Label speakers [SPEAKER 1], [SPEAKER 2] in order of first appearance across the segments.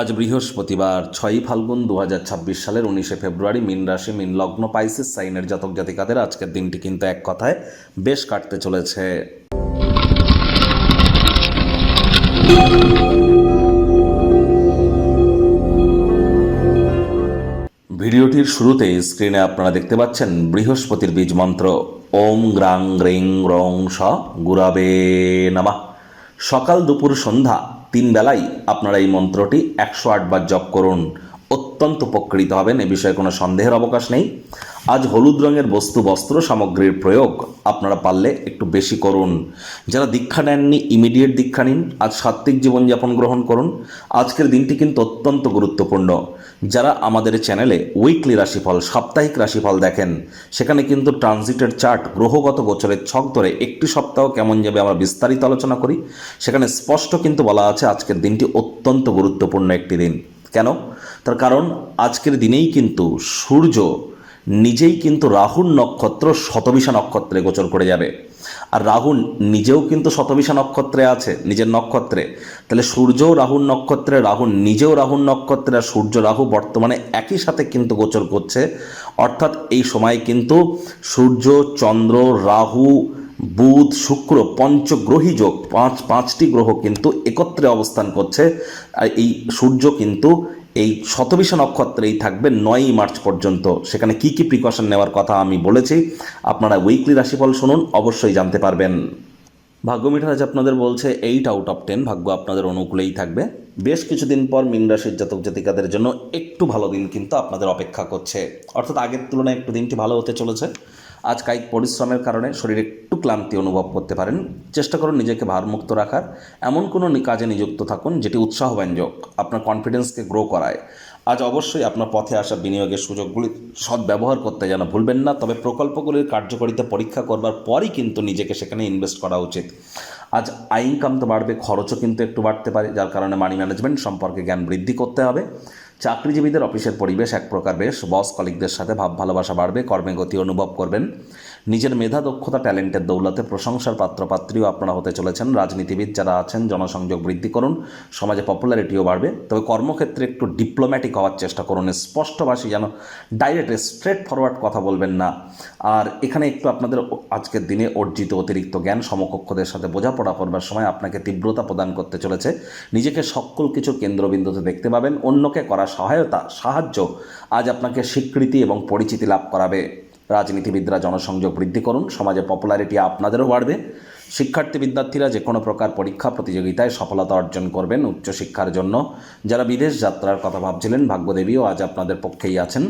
[SPEAKER 1] আজ বৃহস্পতিবার 6ই ফাল্গুন 2026 সালের 19শে ফেব্রুয়ারি। মীন রাশি, মীন লগ্ন, পাইসিস সাইনের জাতক জাতিকাদের আজকের দিনটি কিন্তু এক কথায় বেশ কাটতে চলেছে। ভিডিওটির শুরুতে স্ক্রিনে আপনারা দেখতে পাচ্ছেন বৃহস্পতির বীজ মন্ত্র ওম গ্রাং গ্রিং রং স গুরাবে নমঃ। সকাল দুপুর সন্ধ্যা 3 বেলাই আপনারা এই মন্ত্রটি 108 বার জপ করুন, অত্যন্ত উপকৃত হবেন, এ বিষয়ে কোনো সন্দেহের অবকাশ নেই। আজ হলুদ রঙের বস্তু বস্ত্র সামগ্রীর প্রয়োগ আপনারা পারলে একটু বেশি করুন। যারা দীক্ষা নেননি ইমিডিয়েট দীক্ষা নিন, আজ সাত্ত্বিক জীবনযাপন গ্রহণ করুন। আজকের দিনটি কিন্তু অত্যন্ত গুরুত্বপূর্ণ। যারা আমাদের চ্যানেলে উইকলি রাশিফল, সাপ্তাহিক রাশিফল দেখেন, সেখানে কিন্তু ট্রানজিটের চার্ট, গ্রহগত গোচরের ছক ধরে একটি সপ্তাহ কেমন যাবে আমরা বিস্তারিত আলোচনা করি। সেখানে স্পষ্ট কিন্তু বলা আছে আজকের দিনটি অত্যন্ত গুরুত্বপূর্ণ একটি দিন। কেন? তার কারণ আজকের দিনেই কিন্তু সূর্য নিজেই কিন্তু রাহুর নক্ষত্র শতবিশা নক্ষত্রে গোচর করে যাবে। আর রাহু নিজেও কিন্তু শতবিশা নক্ষত্রে আছে, নিজের নক্ষত্রে। তাহলে সূর্যও রাহুর নক্ষত্রে, রাহু নিজেও রাহুর নক্ষত্রে, আর সূর্য রাহু বর্তমানে একই সাথে কিন্তু গোচর করছে। অর্থাৎ এই সময় কিন্তু সূর্য, চন্দ্র, রাহু, বুধ, শুক্র পঞ্চগ্রহী যোগ, পাঁচটি গ্রহ কিন্তু একত্রে অবস্থান করছে। আর এই সূর্য কিন্তু এই শতবিশা নক্ষত্রেই থাকবে 9ই মার্চ পর্যন্ত। সেখানে কি কি প্রিকশন নেওয়ার কথা আমি বলেছি, আপনারা উইকলি রাশিফল শুনুন, অবশ্যই জানতে পারবেন। ভাগ্য মিঠারাজ আপনাদের বলছে 8 আউট অফ 10 ভাগ্য আপনাদের অনুকূলেই থাকবে। বেশ কিছুদিন পর মীন রাশির জাতক জাতিকাদের জন্য একটু ভালো দিন কিন্তু আপনাদের অপেক্ষা করছে, অর্থাৎ আগের তুলনায় একটু দিনটি ভালো হতে চলেছে। আজ কায়িক পরিশ্রমের কারণে শরীরে একটু ক্লান্তি অনুভব করতে পারেন। চেষ্টা করুন নিজেকে ভারমুক্ত রাখার। এমন কোনো কাজে নিযুক্ত থাকুন যেটি উৎসাহব্যঞ্জক, আপনার কনফিডেন্সকে গ্রো করায়। আজ অবশ্যই আপনার পথে আসা বিনিয়োগের সুযোগগুলি সদ্ব্যবহার করতে যেন ভুলবেন না, তবে প্রকল্পগুলির কার্যকারিতা পরীক্ষা করবার পরই কিন্তু নিজেকে সেখানে ইনভেস্ট করা উচিত। আজ আয় ইনকাম তো বাড়বে, খরচও কিন্তু একটু বাড়তে পারে, যার কারণে মানি ম্যানেজমেন্ট সম্পর্কে জ্ঞান বৃদ্ধি করতে হবে। চাকরিজীবীদের অফিসের পরিবেশ এক প্রকার বেশ, বস কলিগদের সাথে ভাব ভালোবাসা বাড়বে, কর্মে গতি অনুভব করবেন। নিজের মেধা, দক্ষতা, ট্যালেন্টের দৌলতে প্রশংসার পাত্রপাত্রীও আপনারা হতে চলেছেন। রাজনীতিবিদ যারা আছেন জনসংযোগ বৃদ্ধি করুন, সমাজে পপুলারিটিও বাড়বে। তবে কর্মক্ষেত্রে একটু ডিপ্লোম্যাটিক হওয়ার চেষ্টা করুন, স্পষ্টভাষী, যেন ডাইরেক্ট স্ট্রেট ফরওয়ার্ড কথা বলবেন না। আর এখানে একটু আপনাদের আজকের দিনে অর্জিত অতিরিক্ত জ্ঞান সমকক্ষদের সাথে বোঝাপড়া করবার সময় আপনাকে তীব্রতা প্রদান করতে চলেছে। নিজেকে সকল কিছুর কেন্দ্রবিন্দুতে দেখতে পাবেন। অন্যকে করা সহায়তা, সাহায্য আজ আপনাকে স্বীকৃতি এবং পরিচিতি লাভ করাবে। রাজনীতিবিদরা জনসংযোগ বৃদ্ধি করুন, সমাজে পপুলারিটি আপনাদেরও বাড়বে। শিক্ষার্থী বিদ্যার্থীরা যে কোনো প্রকার পরীক্ষা প্রতিযোগিতায় সফলতা অর্জন করবেন উচ্চশিক্ষার জন্য। যারা বিদেশ যাত্রার কথা ভাবছিলেন, ভাগ্যদেবীও আজ আপনাদের পক্ষেই আছেন।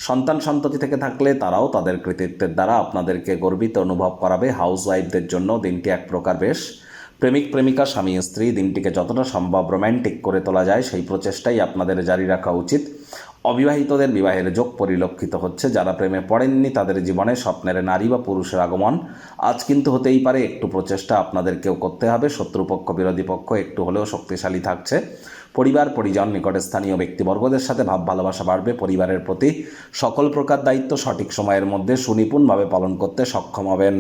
[SPEAKER 1] সন্তান সন্ততি থেকে থাকলে তারাও তাদের কৃতিত্বের দ্বারা আপনাদেরকে গর্বিত অনুভব করাবে। হাউসওয়াইফদের জন্য দিনটি এক প্রকার বেশ। প্রেমিক প্রেমিকা, স্বামী স্ত্রী দিনটিকে যতটা সম্ভব রোম্যান্টিক করে তোলা যায় সেই প্রচেষ্টাই আপনাদের জারি রাখা উচিত। অবিবাহিতদের বিবাহের যোগ পরিলক্ষিত হচ্ছে। যারা প্রেমে পড়েননি তাদের জীবনে স্বপ্নের নারী বা পুরুষের আগমন আজ কিন্তু হতেই পারে। একটু প্রচেষ্টা আপনাদেরকেও করতে হবে। শত্রুপক্ষ, বিরোধী পক্ষ একটু হলেও শক্তিশালী থাকছে। পরিবার পরিজন, নিকটে স্থানীয় ব্যক্তিবর্গদের সাথে ভাব ভালোবাসা বাড়বে। পরিবারের প্রতি সকল প্রকার দায়িত্ব সঠিক সময়ের মধ্যে সুনিপুণভাবে পালন করতে সক্ষম হবেন।